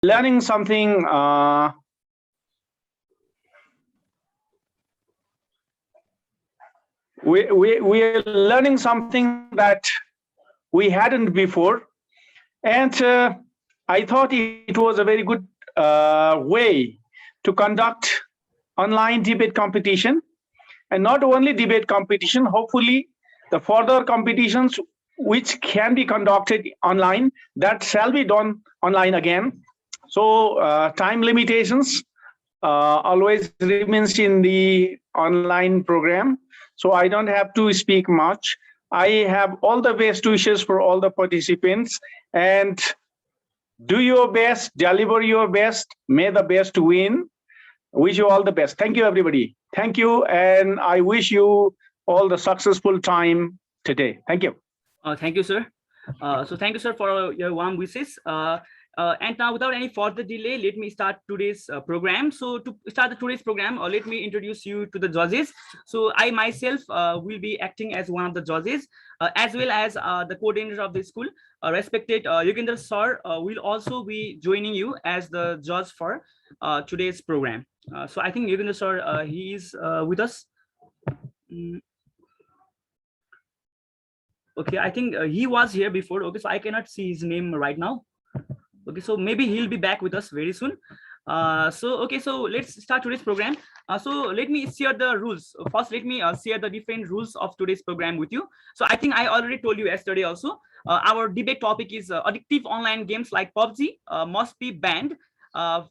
learning something. We are learning something that we hadn't before, and I thought it was a very good way to conduct online debate competition, and not only debate competition. Hopefully, the further competitions which can be conducted online, that shall be done online again. So time limitations always remains in the online program. So I don't have to speak much. I have all the best wishes for all the participants, and do your best, deliver your best, may the best win. Wish you all the best. Thank you, everybody. Thank you, and I wish you all the successful time today. Thank you. Thank you, sir. So thank you, sir, for your warm wishes. And now, without any further delay, let me start today's program. So to start today's program, let me introduce you to the judges. So I myself will be acting as one of the judges, as well as the coordinator of the school. Respected Yogender sir will also be joining you as the judge for today's program. So I think Yogender sir, he is with us. Okay, I think he was here before. Okay, so I cannot see his name right now. Okay, so maybe he'll be back with us very soon. So let's start today's program. So let me share the rules. First, let me share the different rules of today's program with you. So I think I already told you yesterday also. Our debate topic is addictive online games like PUBG must be banned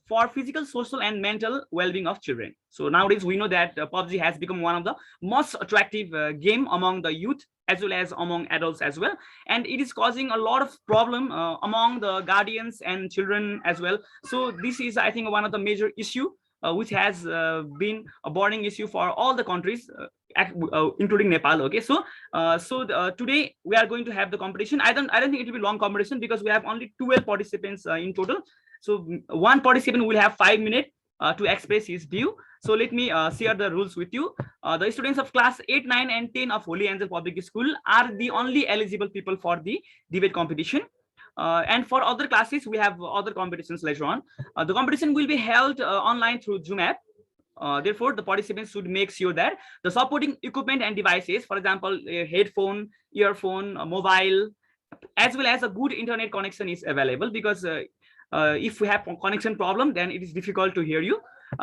for physical, social, and mental well-being of children. So nowadays we know that PUBG has become one of the most attractive game among the youth as well as among adults as well, and it is causing a lot of problem among the guardians and children as well. So this is, I think, one of the major issue which has been a burning issue for all the countries, including Nepal. Okay, so today we are going to have the competition. I don't think it will be long competition because we have only 12 participants in total. So one participant will have 5 minutes to express his view. So let me share the rules with you. The students of class 8, 9, and 10 of Holy Angel Public School are the only eligible people for the debate competition. And for other classes, we have other competitions later on. The competition will be held online through Zoom app. Therefore, the participants should make sure that the supporting equipment and devices, for example, a headphone, earphone, a mobile, as well as a good internet connection is available, because if we have a connection problem, then it is difficult to hear you.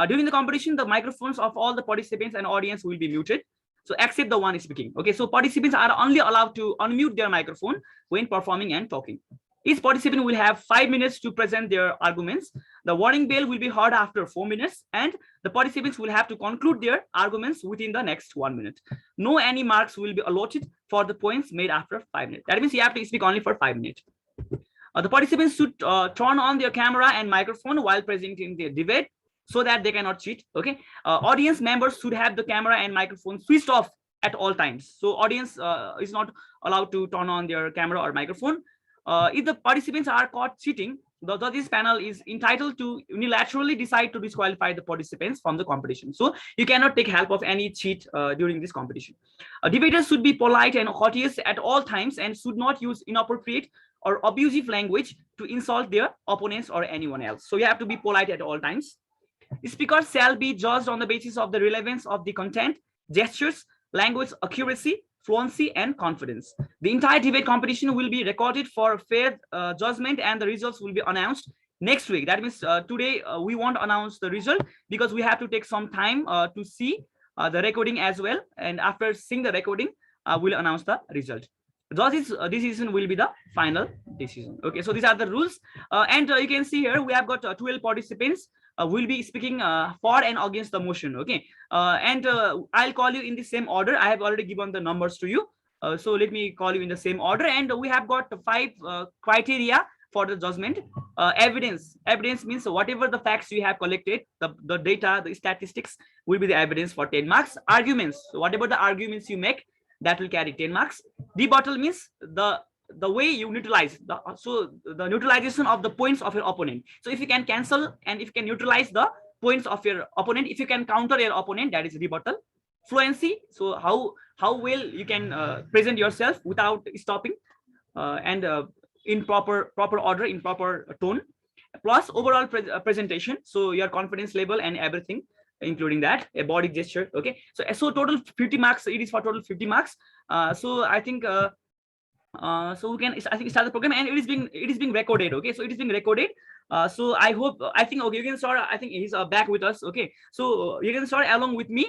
During the competition, the microphones of all the participants and audience will be muted, so except the one speaking. Okay, so participants are only allowed to unmute their microphone when performing and talking. Each participant will have 5 minutes to present their arguments. The warning bell will be heard after 4 minutes, and the participants will have to conclude their arguments within the next 1 minute. No any marks will be allotted for the points made after 5 minutes. That means you have to speak only for 5 minutes. The participants should turn on their camera and microphone while presenting their debate, so that they cannot cheat. Okay, audience members should have the camera and microphone switched off at all times. So audience is not allowed to turn on their camera or microphone. If the participants are caught cheating, the judges panel is entitled to unilaterally decide to disqualify the participants from the competition. So you cannot take help of any cheat during this competition. Debaters should be polite and courteous at all times and should not use inappropriate or abusive language to insult their opponents or anyone else. So you have to be polite at all times. Speakers shall be judged on the basis of the relevance of the content, gestures, language accuracy, fluency, and confidence. The entire debate competition will be recorded for fair judgment, and the results will be announced next week. That means today we won't announce the result because we have to take some time to see the recording as well, and after seeing the recording, we'll announce the result. Judges' decision will be the final decision. Okay, so these are the rules, and you can see here we have got 12 participants. Will be speaking for and against the motion. Okay, and I'll call you in the same order. I have already given the numbers to you, so let me call you in the same order. And we have got 5 criteria for the judgment. Evidence means whatever the facts you have collected, the data, the statistics will be the evidence for 10 marks. Arguments, so whatever the arguments you make, that will carry 10 marks. Rebuttal means the way you neutralize the neutralization of the points of your opponent. So if you can cancel and if you can neutralize the points of your opponent, if you can counter your opponent, that is rebuttal. Fluency, so how well you can present yourself without stopping, and in proper order, in proper tone. plus overall presentation, so your confidence level and everything, including that a body gesture. Okay, so total 50 marks. It is for total 50 marks. So I think so we can, I think, start the program, and it is being recorded. Okay, so it is being recorded. So I hope, I think, okay, you can start. I think he's back with us. Okay, so you can start along with me.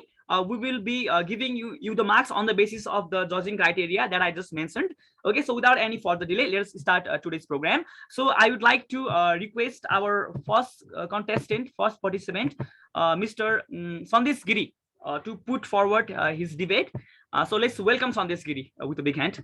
We will be giving you the marks on the basis of the judging criteria that I just mentioned. Okay, so without any further delay, let's start today's program. So I would like to request our first contestant, first participant, Mr. Sandesh Giri, to put forward his debate. So let's welcome Sandesh Giri with a big hand.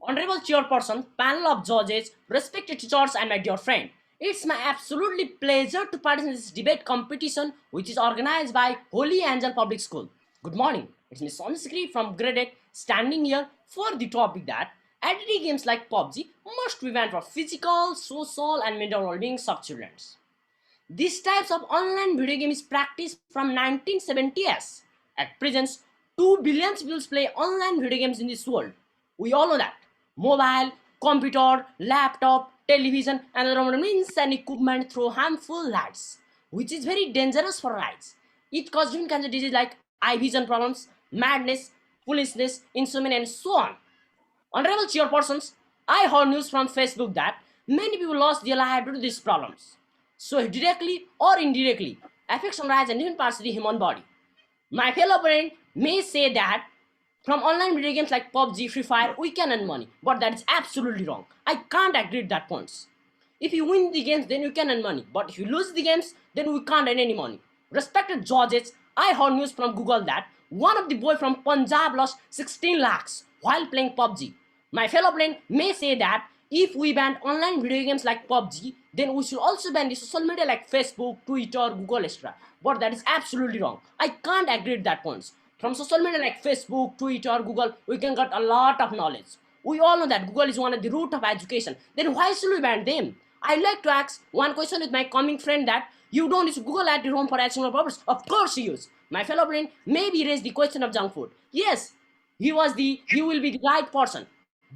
Honorable Chairperson, panel of judges, respected teachers, and my dear friend, it's my absolutely pleasure to participate in this debate competition which is organized by Holy Angel Public School. Good morning, it's Ms. Sanskrit from grade 8 standing here for the topic that addictive games like PUBG must be banned for physical, social, and mental well-being of children. These types of online video games practiced from 1970s. At present, 2 billion people play online video games in this world. We all know that. Mobile, computer, laptop, television, and other means and equipment through harmful lights, which is very dangerous for eyes. It causes different kinds of diseases like eye vision problems, madness, foolishness, insomnia, and so on. Honorable chairpersons, I heard news from Facebook that many people lost their life due to these problems. So it directly or indirectly affects on eyes and different parts of the human body. My fellow parent may say that from online video games like PUBG, Free Fire, we can earn money, but that is absolutely wrong. I can't agree with that point. If you win the games, then you can earn money, but if you lose the games, then we can't earn any money. Respected judges, I heard news from Google that one of the boy from Punjab lost 16 lakhs while playing PUBG. My fellow parent may say that if we ban online video games like PUBG, then we should also ban the social media like Facebook, Twitter, Google, etc. But that is absolutely wrong. I can't agree with that point. From social media like Facebook, Twitter, Google, we can get a lot of knowledge. We all know that Google is one of the root of education. Then why should we ban them? I'd like to ask one question with my coming friend that you don't use Google at your home for educational purpose. Of course you use. My fellow friend maybe raised the question of junk food. Yes, he will be the right person.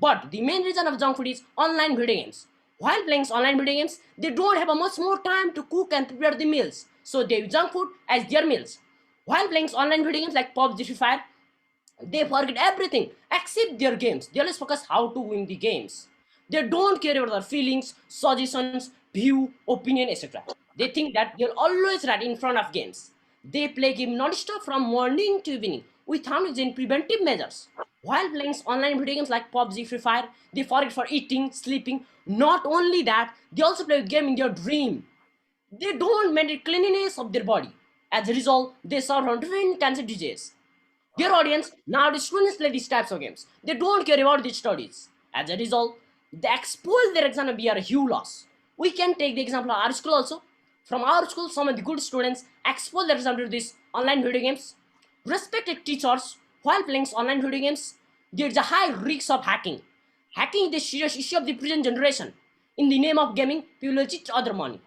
But the main reason of junk food is online video games. While playing online video games, they don't have a much more time to cook and prepare the meals. So they use junk food as their meals. While playing online video games like PUBG, Free Fire, they forget everything except their games. They always focus how to win the games. They don't care about their feelings, suggestions, view, opinion, etc. They think that they're always right in front of games. They play game non-stop from morning to evening without using preventive measures. While playing online video games like PUBG, Free Fire, they forget for eating, sleeping. Not only that, they also play game in their dream. They don't maintain cleanliness of their body. As a result, they suffer from different kinds of diseases. Dear audience, now the students play these types of games. They don't care about their studies. As a result, they expose their exam to be a huge loss. We can take the example of our school also. From our school, some of the good students expose their exam to these online video games. Respected teachers, while playing online video games, there is a high risk of hacking. Hacking is the serious issue of the present generation. In the name of gaming, people will cheat other money.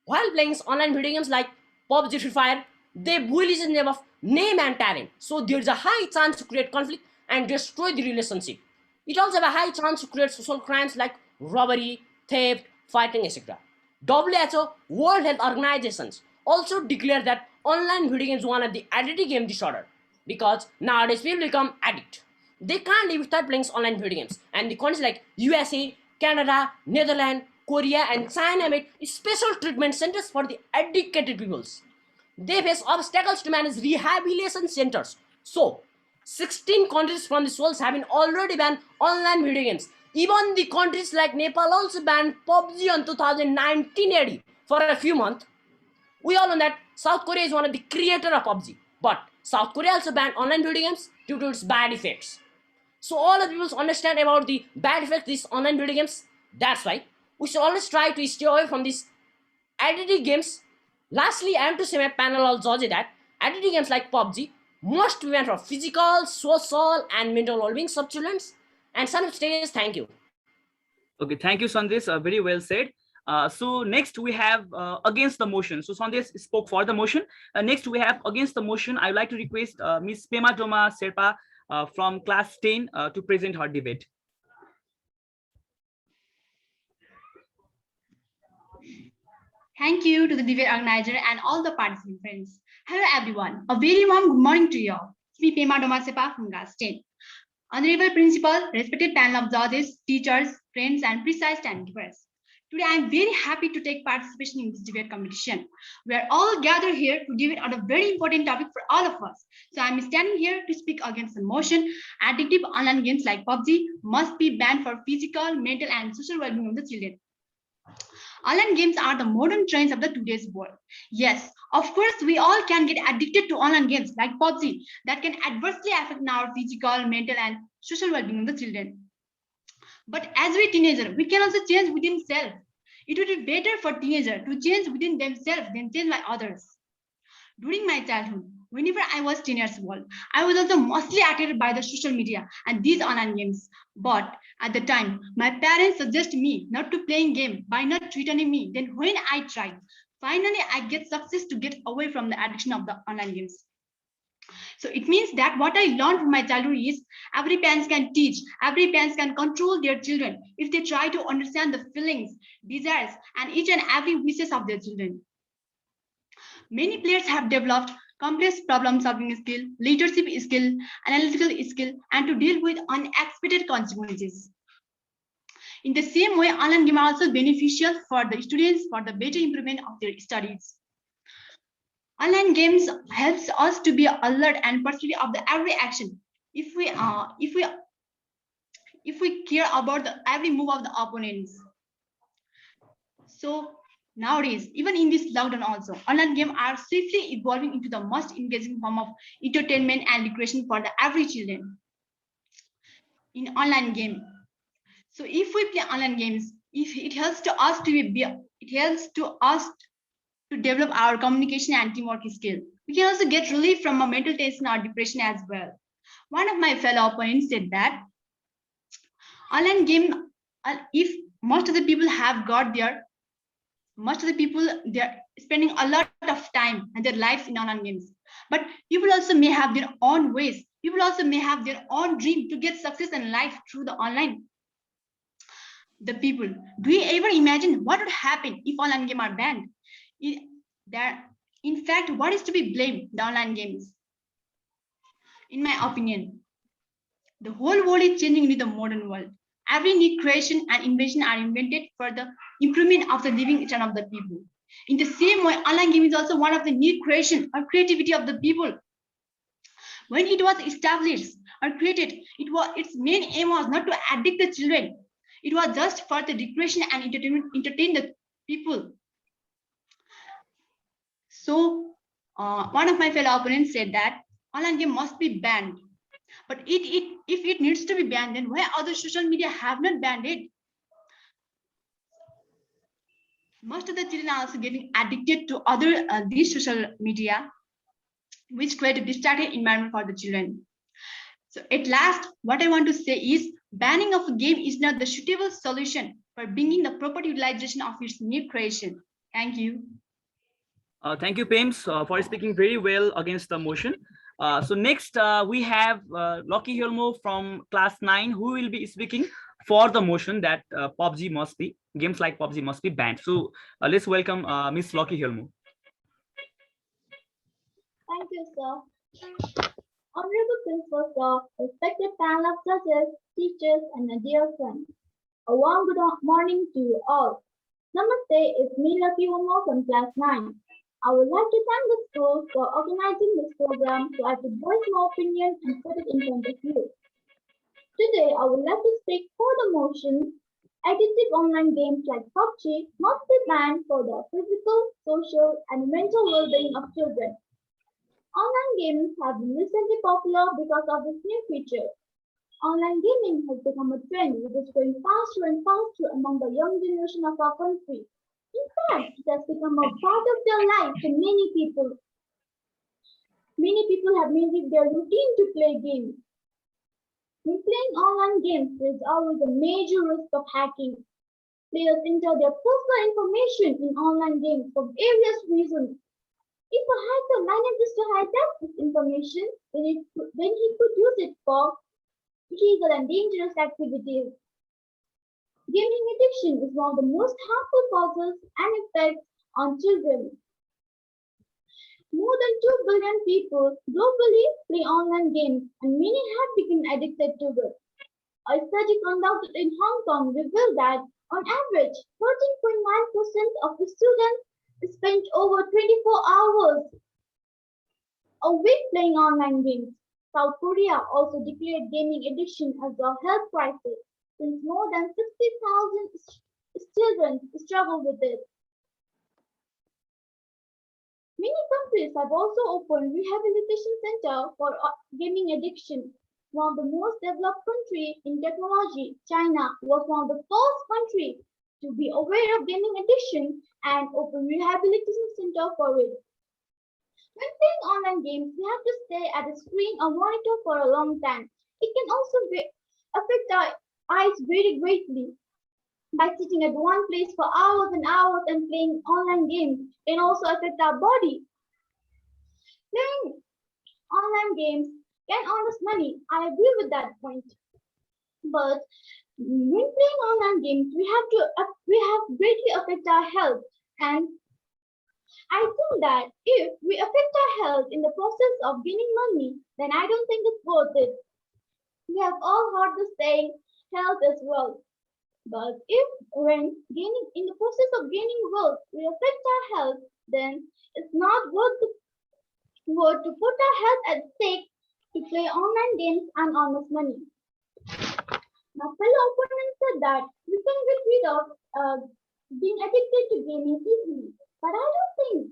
While playing online video games like PUBG, Free Fire, they bully the name of name and talent. So there is a high chance to create conflict and destroy the relationship. It also has a high chance to create social crimes like robbery, theft, fighting, etc. WHO, World Health Organizations, also declare that online video games is one of the addictive game disorder because nowadays people become addict. They can't live without playing online video games, and the countries like USA, Canada, Netherlands, Korea, and China made special treatment centers for the addicted peoples. They face obstacles to manage rehabilitation centers. So, 16 countries from this world have been already banned online video games. Even the countries like Nepal also banned PUBG on 2019 AD for a few months. We all know that South Korea is one of the creators of PUBG, but South Korea also banned online video games due to its bad effects. So all of people understand about the bad effects of these online video games. That's why we should always try to stay away from these addictive games. Lastly, I am to say my panel of judges that addictive games like PUBG must be banned for physical, social, and mental well-being of children. And son of stages, thank you. Okay, thank you, Sandesh. Very well said. So next we have against the motion. So Sandesh spoke for the motion. Next we have against the motion. I would like to request Ms. Pema Doma Serpa from class 10 to present her debate. Thank you to the debate organizer and all the participants. Hello everyone. A very warm good morning to you all. It's me Pema Domasepa from class 10. Honorable Principal, respected panel of judges, teachers, friends, and precise timekeepers. Today I am very happy to take participation in this debate competition. We are all gathered here to debate on a very important topic for all of us. So I am standing here to speak against the motion addictive online games like PUBG must be banned for physical, mental, and social well-being of the children. Online games are the modern trends of the today's world. Yes, of course, we all can get addicted to online games like PUBG that can adversely affect our physical, mental, and social well-being of the children. But as we teenagers, we can also change within self. It would be better for teenagers to change within themselves than change by others. During my childhood, whenever I was 10 years old, I was also mostly attracted by the social media and these online games. But at the time, my parents suggested me not to playing game by not threatening me. Then when I tried, finally I get success to get away from the addiction of the online games. So it means that what I learned from my childhood is every parent can teach, every parent can control their children if they try to understand the feelings, desires, and each and every wishes of their children. Many players have developed complex problem-solving skill, leadership skill, analytical skill, and to deal with unexpected consequences. In the same way, online games are also beneficial for the students for the better improvement of their studies. Online games helps us to be alert and perceptive of the every action. If we care about the every move of the opponents. So nowadays, even in this lockdown also, online games are swiftly evolving into the most engaging form of entertainment and recreation for the every children. In online game. So if we play online games, if it helps to us to develop our communication and teamwork skill. We can also get relief from a mental tension or depression as well. One of my fellow opponents said that online game, if most of the people they're spending a lot of time and their lives in online games. But people also may have their own ways. People also may have their own dream to get success in life through the online. The people, do you ever imagine what would happen if online games are banned? In fact, what is to be blamed? The online games. In my opinion, the whole world is changing into the modern world. Every new creation and invention are invented for the improvement of the living standard of the people. In the same way, online game is also one of the new creation or creativity of the people. When it was established or created, its main aim was not to addict the children. It was just for the recreation and entertain the people. So one of my fellow opponents said that online game must be banned. But if it needs to be banned, then why other social media have not banned it? Most of the children are also getting addicted to other these social media, which create a distracted environment for the children. So at last, what I want to say is banning of a game is not the suitable solution for bringing the proper utilization of its new creation. Thank you. Thank you, Pames, for speaking very well against the motion. So next, we have Lucky Helmo from class 9, who will be speaking for the motion that games like PUBG must be banned. So let's welcome Miss Lucky Helmo. Thank you, sir. Honorable Principal, sir, respected panel of judges, teachers, and my dear friends. A warm good morning to you all. Namaste, it's me, Lucky Helmo from class 9. I would like to thank the school for organizing this program so I could voice my opinion and put it in front of you. Today, I would like to speak for the motion addictive online games like PUBG must be banned for the physical, social, and mental well-being of children. Online games have been recently popular because of this new feature. Online gaming has become a trend which is growing faster and faster among the young generation of our country. In fact, it has become a part of their life for many people. Many people have made it their routine to play games. When playing online games, there is always a major risk of hacking. Players enter their personal information in online games for various reasons. If a hacker manages to hijack this information, then he could use it for illegal and dangerous activities. Gaming addiction is one of the most harmful causes and effects on children. More than 2 billion people globally play online games, and many have become addicted to it. A study conducted in Hong Kong revealed that, on average, 13.9% of the students spent over 24 hours a week playing online games. South Korea also declared gaming addiction as a health crisis, since more than 60,000 children struggle with it. Many countries have also opened rehabilitation centers for gaming addiction. One of the most developed countries in technology, China, was one of the first countries to be aware of gaming addiction and open rehabilitation center for it. When playing online games, we have to stay at a screen or monitor for a long time. It can also affect our eyes very greatly. By sitting at one place for hours and hours and playing online games can also affect our body. Playing online games can earn us money. I agree with that point. But when playing online games, we have greatly affect our health. And I think that if we affect our health in the process of gaining money, then I don't think it's worth it. We have all heard the saying, health is wealth. But if when gaining in the process of gaining wealth we affect our health, then it's not worth to put our health at stake to play online games and earn us money. My fellow opponent said that we can get rid of being addicted to gaming easily, but I think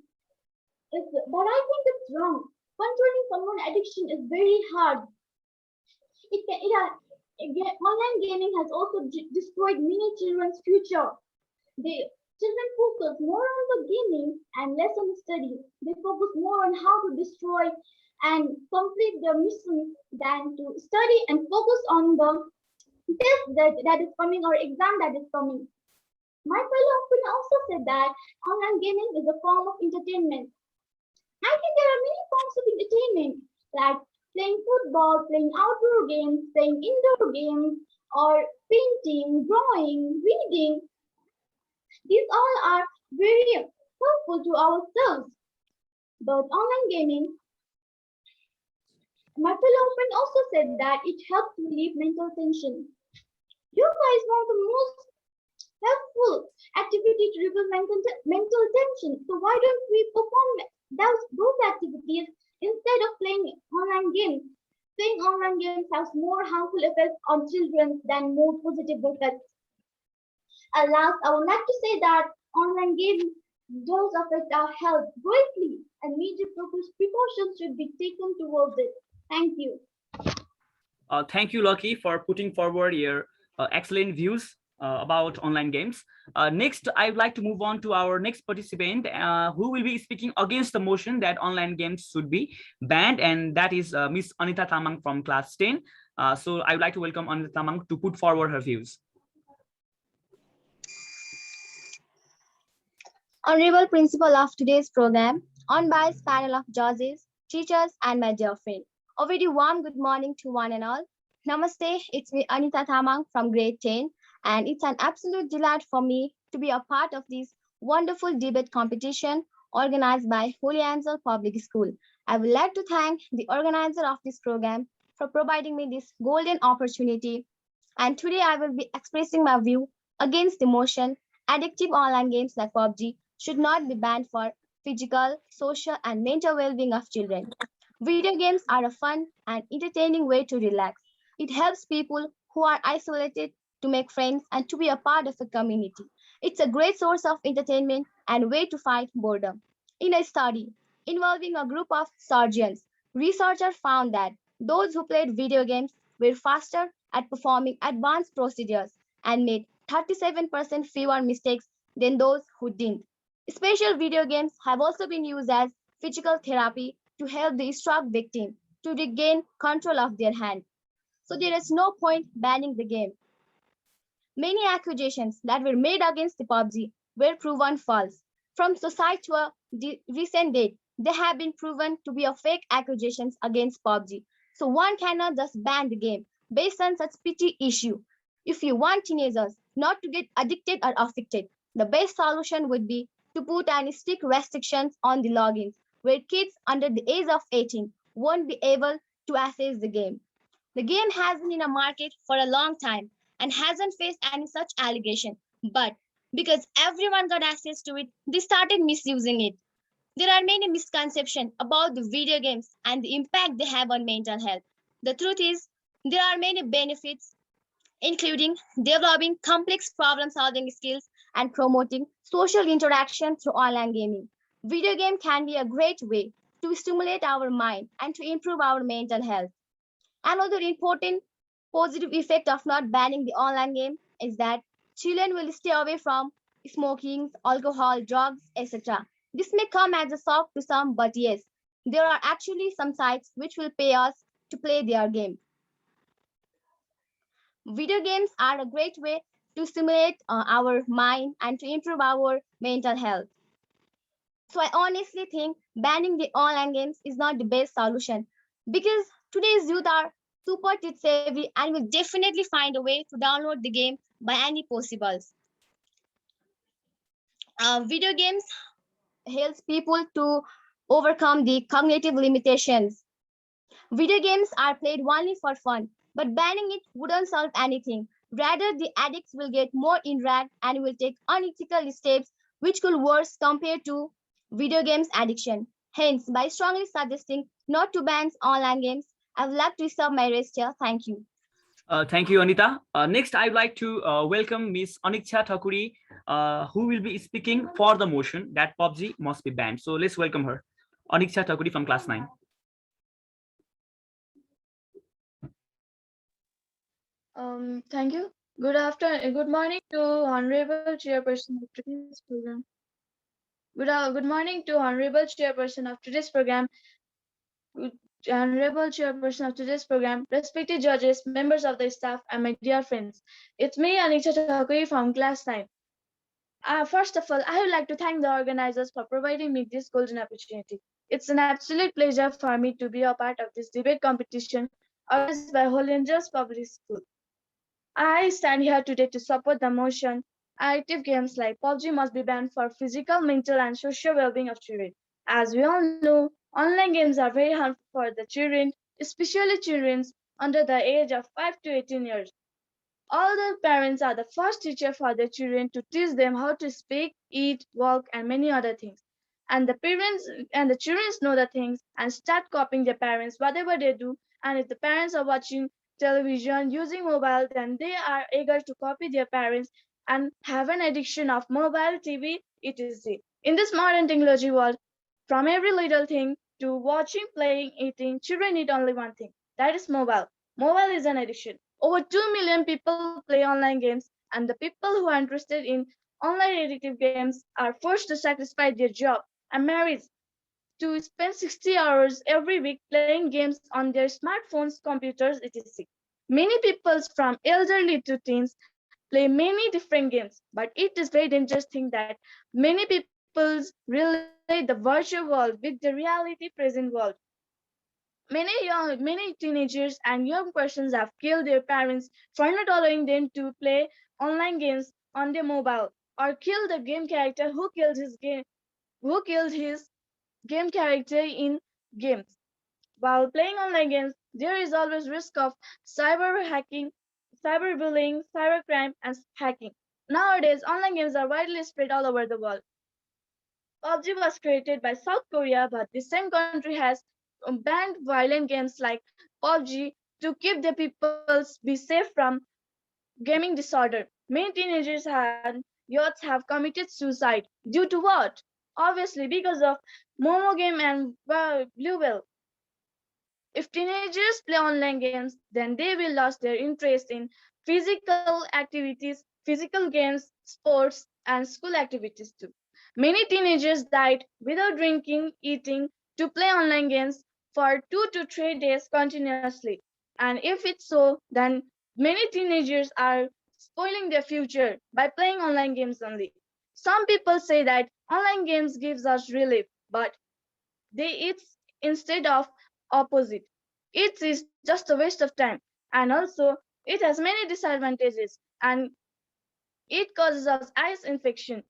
it's wrong. Controlling someone's addiction is very hard. Online gaming has also destroyed many children's future. Children focus more on the gaming and less on studies. They focus more on how to destroy and complete their mission than to study and focus on the test that is coming or exam that is coming. My fellow opponent also said that online gaming is a form of entertainment. I think there are many forms of entertainment, like playing football, playing outdoor games, playing indoor games, or painting, drawing, reading. These all are very helpful to ourselves. But online gaming, my fellow friend also said that it helps relieve mental tension. Yoga is one of the most helpful activities to relieve mental tension. So why don't we perform those activities instead of playing online games? Playing online games has more harmful effects on children than more positive effects. At last, I would like to say that online games does affect our health greatly, and major precautions should be taken towards it. Thank you. Thank you, Lucky, for putting forward your excellent views about online games. Next, I would like to move on to our next participant who will be speaking against the motion that online games should be banned, and that is Miss Anita Tamang from class 10. So I would like to welcome Anita Tamang to put forward her views. Honorable Principal of today's program, unbiased panel of judges, teachers, and my dear friend. A very warm good morning to one and all. Namaste, it's me Anita Tamang from grade 10, and it's an absolute delight for me to be a part of this wonderful debate competition organized by Holy Angel Public School. I would like to thank the organizer of this program for providing me this golden opportunity. And today I will be expressing my view against the motion addictive online games like PUBG should not be banned for physical, social, and mental well-being of children. Video games are a fun and entertaining way to relax. It helps people who are isolated to make friends and to be a part of a community. It's a great source of entertainment and way to fight boredom. In a study involving a group of surgeons, researchers found that those who played video games were faster at performing advanced procedures and made 37% fewer mistakes than those who didn't. Special video games have also been used as physical therapy to help the struck victim to regain control of their hand. So there is no point banning the game. Many accusations that were made against the PUBG were proven false. From society to a recent date, they have been proven to be a fake accusations against PUBG. So one cannot just ban the game based on such petty issue. If you want teenagers not to get addicted or affected, the best solution would be to to put any strict restrictions on the logins, where kids under the age of 18 won't be able to access the game. The game has been in a market for a long time and hasn't faced any such allegation, but because everyone got access to it, they started misusing it. There are many misconceptions about the video games and the impact they have on mental health. The truth is, there are many benefits, including developing complex problem solving skills and promoting social interaction through online gaming. Video game can be a great way to stimulate our mind and to improve our mental health. Another important positive effect of not banning the online game is that children will stay away from smoking, alcohol, drugs, etc. This may come as a shock to some, but yes, there are actually some sites which will pay us to play their game. Video games are a great way to stimulate our mind and to improve our mental health. So I honestly think banning the online games is not the best solution because today's youth are super tech savvy and will definitely find a way to download the game by any possibles. Video games helps people to overcome the cognitive limitations. Video games are played only for fun, but banning it wouldn't solve anything. Rather, the addicts will get more enraged and will take unethical steps which could worse compared to video games addiction. Hence, by strongly suggesting not to ban online games, I would like to reserve my rest here. Thank you. Thank you, Anita. Next, I'd like to welcome Miss Aniksha Thakuri, who will be speaking for the motion that PUBG must be banned. So let's welcome her. Aniksha Thakuri from class 9. Thank you. Good morning to Honorable Chairperson of today's program. Good morning to Honorable Chairperson of today's program. Honorable Chairperson of today's program, respected judges, members of the staff, and my dear friends. It's me, Aniksha Thakuri from class 9. First of all, I would like to thank the organizers for providing me this golden opportunity. It's an absolute pleasure for me to be a part of this debate competition organized by HolyAngels'PublicSchool. I stand here today to support the motion addictive games like PUBG must be banned for physical, mental, and social well-being of children. As we all know, online games are very harmful for the children, especially children under the age of 5 to 18 years. All the parents are the first teacher for their children to teach them how to speak, eat, walk, and many other things. And the parents and the children know the things and start copying their parents, whatever they do. And if the parents are watching television, using mobile, then they are eager to copy their parents and have an addiction of mobile, TV, etc. In this modern technology world, from every little thing to watching, playing, eating, children need only one thing, that is mobile. Mobile is an addiction. Over 2 million people play online games, and the people who are interested in online addictive games are forced to sacrifice their job and marriage to spend 60 hours every week playing games on their smartphones, computers, etc. Many people from elderly to teens play many different games, but it is very dangerous thing that many people relate the virtual world with the reality present world. Many teenagers and young persons have killed their parents for not allowing them to play online games on their mobile, or killed the game character who killed his game character in games. While playing online games, there is always risk of cyber hacking, cyberbullying, cybercrime, and hacking. Nowadays, online games are widely spread all over the world. PUBG was created by South Korea, but the same country has banned violent games like PUBG to keep the people be safe from gaming disorder. Many teenagers and youths have committed suicide due to what? Obviously, because of Momo game and Blue Whale. If teenagers play online games, then they will lose their interest in physical activities, physical games, sports, and school activities too. Many teenagers died without drinking, eating, to play online games for 2 to 3 days continuously. And if it's so, then many teenagers are spoiling their future by playing online games only. Some people say that online games gives us relief, but it's instead of opposite. It is just a waste of time, and also it has many disadvantages, and it causes us eye infection.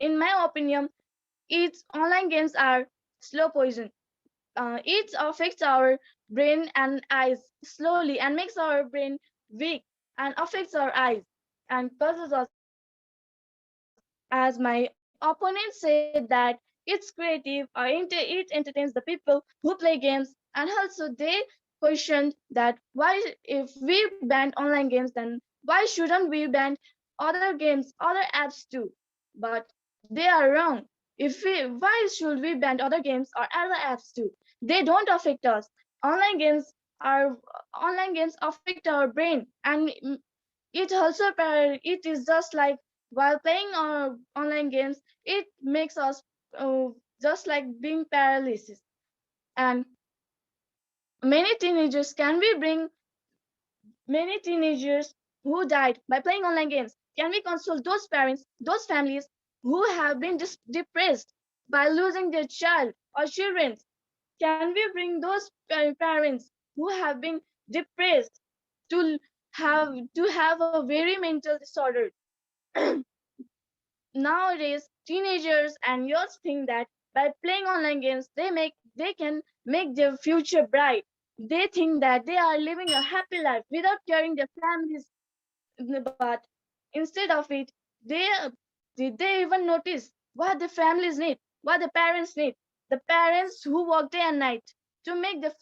In my opinion, its online games are slow poison. It affects our brain and eyes slowly and makes our brain weak and affects our eyes and causes us. As my opponent said that it's creative or it entertains the people who play games, and also they questioned that why if we ban online games, then why shouldn't we ban other games, other apps too? But they are wrong. If we why should we ban other games or other apps too? They don't affect us. Online games are online games affect our brain, and it also it is just like while playing our online games, it makes us uh, just like being paralysis. And many teenagers can we bring many teenagers who died by playing online games. Can we console those parents, those families who have been depressed by losing their child or children? Can we bring those parents who have been depressed to have a very mental disorder? Nowadays teenagers and youths think that by playing online games they can make their future bright. They think that they are living a happy life without caring their families, but instead of it they did they even notice what the families need, what the parents need, the parents who work day and night to make the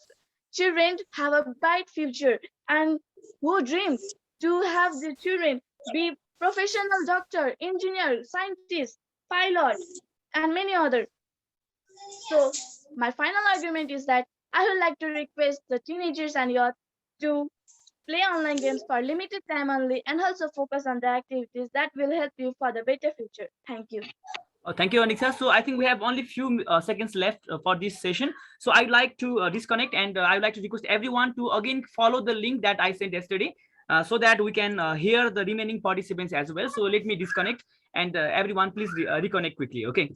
children have a bright future, and who dreams to have the children be professional doctor, engineer, scientist, pilot, and many other. So my final argument is that I would like to request the teenagers and youth to play online games for limited time only and also focus on the activities that will help you for the better future. Thank you. Thank you, Anixa. So I think we have only few seconds left for this session. So I'd like to disconnect, and I'd like to request everyone to again follow the link that I sent yesterday, so that we can hear the remaining participants as well. So let me disconnect, and everyone please reconnect quickly. Okay.